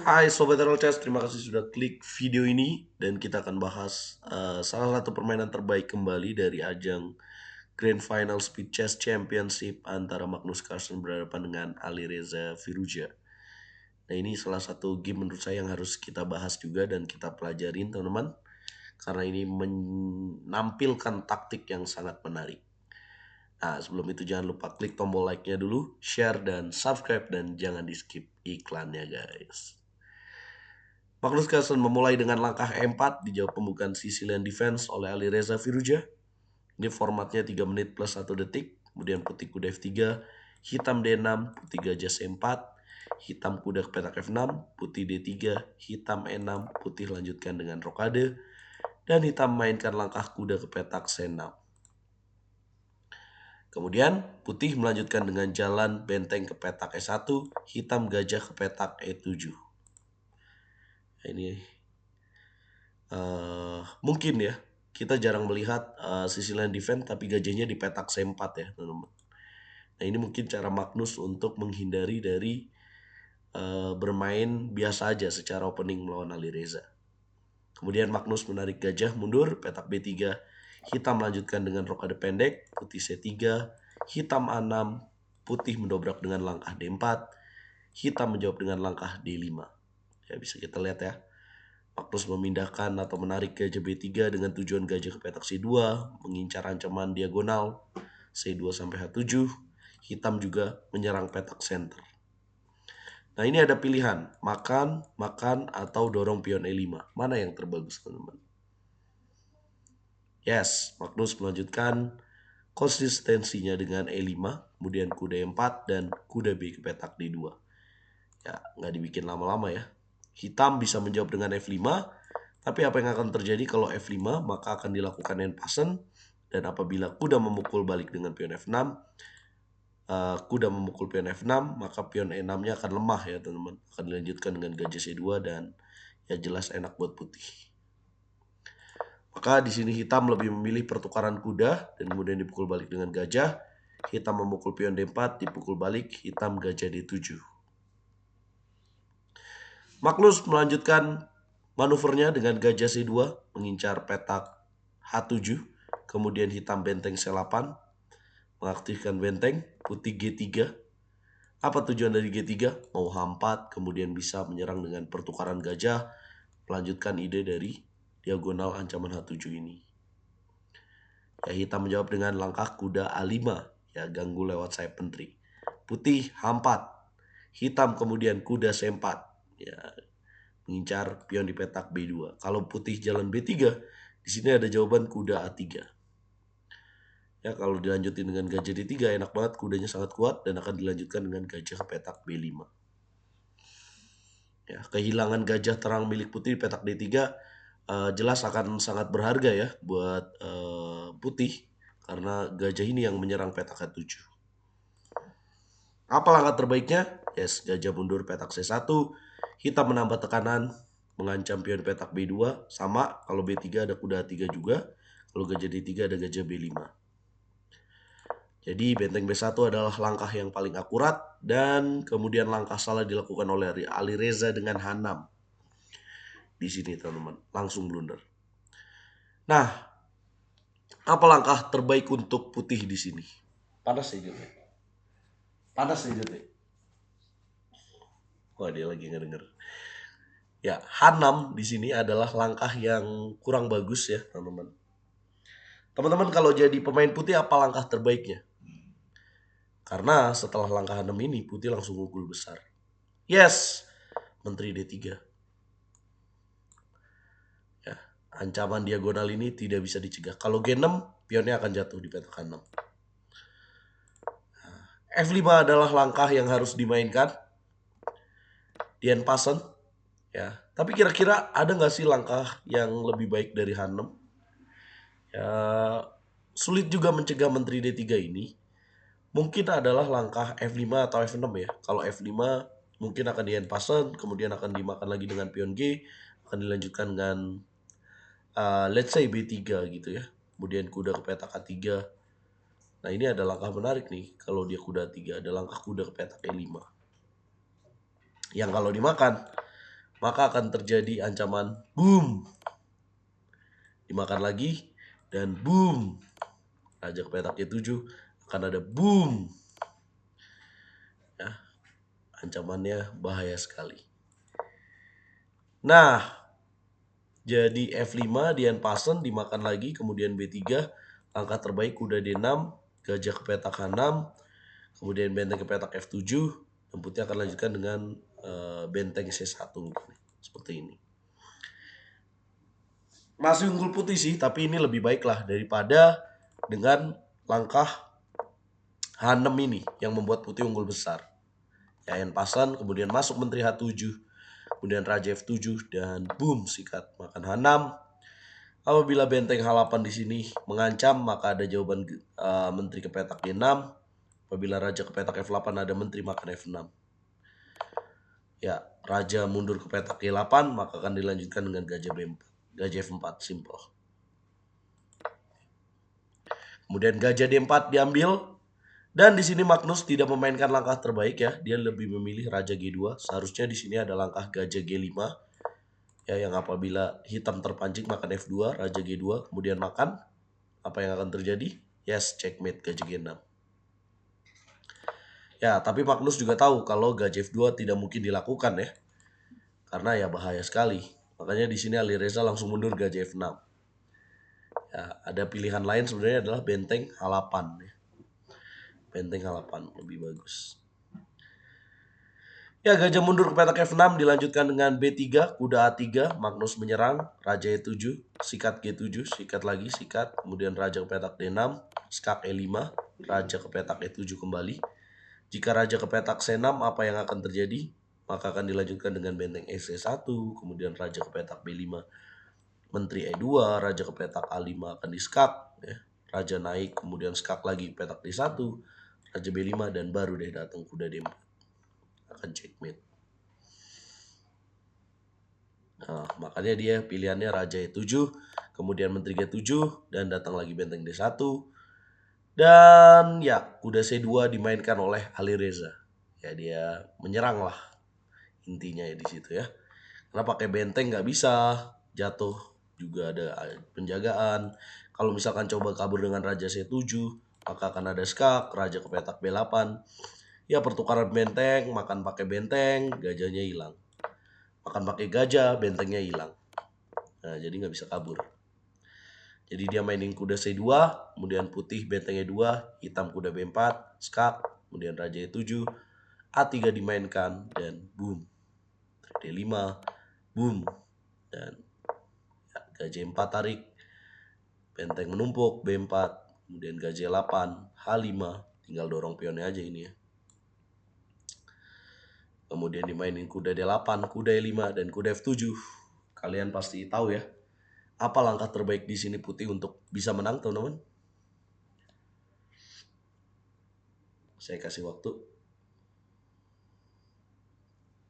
Hai Sobat Roll Chess, terima kasih sudah klik video ini dan kita akan bahas salah satu permainan terbaik kembali dari ajang Grand Final Speed Chess Championship antara Magnus Carlsen berhadapan dengan Alireza Firuza. Nah, ini salah satu game menurut saya yang harus kita bahas juga dan kita pelajarin teman-teman, karena ini menampilkan taktik yang sangat menarik. Nah, sebelum itu jangan lupa klik tombol like-nya dulu, share dan subscribe, dan jangan di skip iklannya guys. Magnus Carlsen memulai dengan langkah E4 dijawab pembukaan Sicilian Defense oleh Alireza Firuza. Ini formatnya 3 menit plus 1 detik. Kemudian putih kuda F3, hitam D6, putih gajah C4, hitam kuda ke petak F6, putih D3, hitam E6, putih lanjutkan dengan rokade, dan hitam mainkan langkah kuda ke petak C6. Kemudian putih melanjutkan dengan jalan benteng ke petak E1, hitam gajah ke petak E7. Ini mungkin ya, kita jarang melihat Sicilian Defense tapi gajahnya di petak C4 ya teman-teman. Nah, ini mungkin cara Magnus untuk menghindari dari bermain biasa aja secara opening melawan Alireza. Kemudian Magnus menarik gajah mundur, petak B3, hitam melanjutkan dengan rokade pendek, putih C3, hitam A6, putih mendobrak dengan langkah D4, hitam menjawab dengan langkah D5. Ya, bisa kita lihat ya. Magnus memindahkan atau menarik gajah B3 dengan tujuan gajah ke petak C2, mengincar ancaman diagonal C2 sampai H7. Hitam juga menyerang petak center. Nah, ini ada pilihan, makan, atau dorong pion E5. Mana yang terbagus, teman-teman? Yes, Magnus melanjutkan konsistensinya dengan E5, kemudian kuda E4 dan kuda B ke petak D2. Ya, nggak dibikin lama-lama ya. Hitam bisa menjawab dengan F5, tapi apa yang akan terjadi kalau F5? Maka akan dilakukan end passen, dan apabila kuda memukul balik dengan pion F6, kuda memukul pion F6, maka pion E6-nya akan lemah ya teman-teman. Akan dilanjutkan dengan gajah C2 dan ya jelas enak buat putih. Maka di sini hitam lebih memilih pertukaran kuda dan kemudian dipukul balik dengan gajah. Hitam memukul pion D4, dipukul balik, hitam gajah D7. Magnus melanjutkan manuvernya dengan gajah C2 mengincar petak H7, kemudian hitam benteng C8, mengaktifkan benteng, putih G3. Apa tujuan dari G3? Mau H4, kemudian bisa menyerang dengan pertukaran gajah, melanjutkan ide dari diagonal ancaman H7 ini. Ya, hitam menjawab dengan langkah kuda A5, ya ganggu lewat sayap menteri. Putih H4, hitam kemudian kuda C4, ya mengincar pion di petak B2. Kalau putih jalan B3, di sini ada jawaban kuda A3. Ya, kalau dilanjutin dengan gajah D3 enak banget, kudanya sangat kuat dan akan dilanjutkan dengan gajah ke petak B5. Ya, kehilangan gajah terang milik putih di petak D3 jelas akan sangat berharga ya buat putih, karena gajah ini yang menyerang petak H7. Apa langkah terbaiknya? Yes, gajah mundur petak C1, hitam menambah tekanan, mengancam pion petak B2, sama kalau B3 ada kuda A3 juga, kalau gajah D3 ada gajah B5. Jadi benteng B1 adalah langkah yang paling akurat, dan kemudian langkah salah dilakukan oleh Alireza dengan H6. Di sini teman-teman, langsung blunder. Nah, apa langkah terbaik untuk putih di sini? Panas ya Jute. Panas ya Jute. Wah, dia lagi ngedenger. Ya, H6 di sini adalah langkah yang kurang bagus ya, teman-teman. Teman-teman kalau jadi pemain putih apa langkah terbaiknya? Karena setelah langkah H6 ini putih langsung unggul besar. Yes, menteri D3. Ya, ancaman diagonal ini tidak bisa dicegah. Kalau G6, pionnya akan jatuh di petak H6. F5 adalah langkah yang harus dimainkan di end passen. Ya, tapi kira-kira ada nggak sih langkah yang lebih baik dari H6? Ya, sulit juga mencegah menteri D3 ini. Mungkin adalah langkah F5 atau F6 ya. Kalau F5 mungkin akan di end passen, kemudian akan dimakan lagi dengan pion G, akan dilanjutkan dengan let's say B3 gitu ya. Kemudian kuda ke petak A3. Nah, ini ada langkah menarik nih. Kalau dia kuda A3, ada langkah kuda ke petak E5. Yang kalau dimakan, maka akan terjadi ancaman boom. Dimakan lagi dan boom. Raja ke petak E7 akan ada boom. Ya, ancamannya bahaya sekali. Nah, jadi F5 Dian Pasen dimakan lagi, kemudian B3, langkah terbaik kuda D6, gajah ke petak H6, kemudian benteng ke petak F7, dan putih akan lanjutkan dengan benteng C1 seperti ini. Masih unggul putih sih, tapi ini lebih baik lah daripada dengan langkah H6 ini yang membuat putih unggul besar. Ya, Dian Pasen, kemudian masuk menteri H7, kemudian raja F7 dan boom sikat makan H6. Apabila benteng H8 di sini mengancam, maka ada jawaban menteri ke petak G6. Apabila raja ke petak F8 ada menteri makan F6. Ya, raja mundur ke petak G8 maka akan dilanjutkan dengan gajah B4. Gajah F4 simple. Kemudian gajah D4 diambil. Dan di sini Magnus tidak memainkan langkah terbaik ya. Dia lebih memilih raja G2. Seharusnya di sini ada langkah gajah G5. Ya, yang apabila hitam terpancing makan F2, raja G2, kemudian makan. Apa yang akan terjadi? Yes, checkmate gajah G6. Ya, tapi Magnus juga tahu kalau gajah F2 tidak mungkin dilakukan ya. Karena ya bahaya sekali. Makanya di sini Alireza langsung mundur gajah F6. Ya, ada pilihan lain sebenarnya adalah benteng H8 ya. Benteng H8 lebih bagus. Ya, gajah mundur ke petak F6 dilanjutkan dengan B3, kuda A3, Magnus menyerang, raja E7, sikat G7, sikat lagi, sikat, kemudian raja ke petak D6, skak E5, raja ke petak E7 kembali. Jika raja ke petak C6, apa yang akan terjadi? Maka akan dilanjutkan dengan benteng EC1, kemudian raja ke petak B5, menteri E2, raja ke petak A5 akan diskak, ya. Raja naik, kemudian skak lagi petak D1, raja B5, dan baru deh datang kuda D4. Akan checkmate. Nah, makanya dia pilihannya raja E7, kemudian menteri G7, dan datang lagi benteng D1. Dan ya, kuda C2 dimainkan oleh Alireza. Ya, dia menyerang lah intinya ya di situ ya. Karena pakai benteng nggak bisa, jatuh juga ada penjagaan. Kalau misalkan coba kabur dengan raja C7, maka akan ada skak, raja ke petak B8. Ya, pertukaran benteng, makan pakai benteng, gajahnya hilang. Makan pakai gajah, bentengnya hilang. Nah, jadi nggak bisa kabur. Jadi dia mainin kuda C2, kemudian putih bentengnya 2, hitam kuda B4, skak, kemudian raja E7, A3 dimainkan, dan boom. D5, boom. Dan ya, gajah 4 tarik, benteng menumpuk, B4, kemudian gajah 8, H5, tinggal dorong pionnya aja ini ya. Kemudian dimainin kuda D8, kuda E5, dan kuda F7. Kalian pasti tahu ya, apa langkah terbaik di sini putih untuk bisa menang, teman-teman? Saya kasih waktu.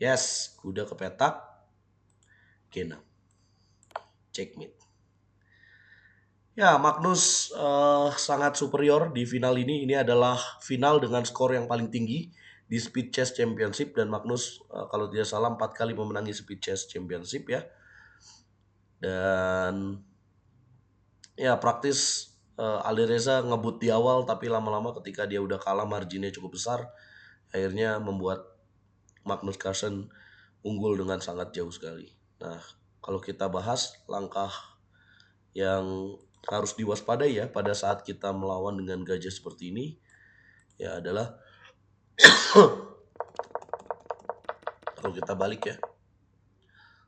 Yes, kuda ke petak G6. Checkmate. Ya, Magnus sangat superior di final ini. Ini adalah final dengan skor yang paling tinggi di Speed Chess Championship. Dan Magnus kalau tidak salah 4 kali memenangi Speed Chess Championship ya. Dan ya praktis Alireza ngebut di awal, tapi lama-lama ketika dia udah kalah marginnya cukup besar, akhirnya membuat Magnus Carlsen unggul dengan sangat jauh sekali. Nah, kalau kita bahas langkah yang harus diwaspadai ya pada saat kita melawan dengan gajah seperti ini, ya adalah kalau kita balik ya,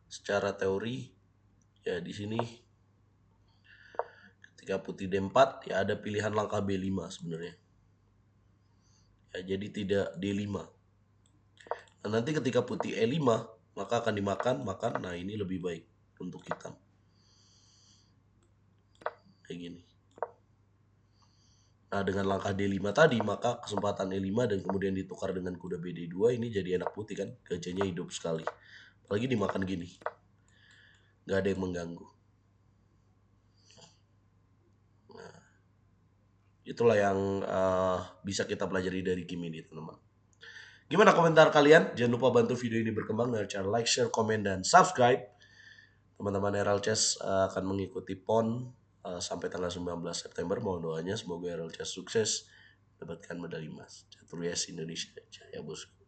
secara teori ya di sini ketika putih D4 ya ada pilihan langkah B5 sebenarnya. Ya, jadi tidak D5. Nah, nanti ketika putih E5 maka akan dimakan. Nah ini lebih baik untuk hitam. Kayak gini. Nah dengan langkah D5 tadi maka kesempatan E5 dan kemudian ditukar dengan kuda BD2 ini jadi enak putih kan. Gajahnya hidup sekali. Apalagi dimakan gini. Gak ada yang mengganggu. Nah, itulah yang bisa kita pelajari dari game ini teman-teman. Gimana komentar kalian? Jangan lupa bantu video ini berkembang dengan cara like, share, komen, dan subscribe. Teman-teman Herald Chess akan mengikuti PON sampai tanggal 19 September. Mohon doanya semoga Herald Chess sukses mendapatkan medali emas. Catur Yes Indonesia Jaya Bosku.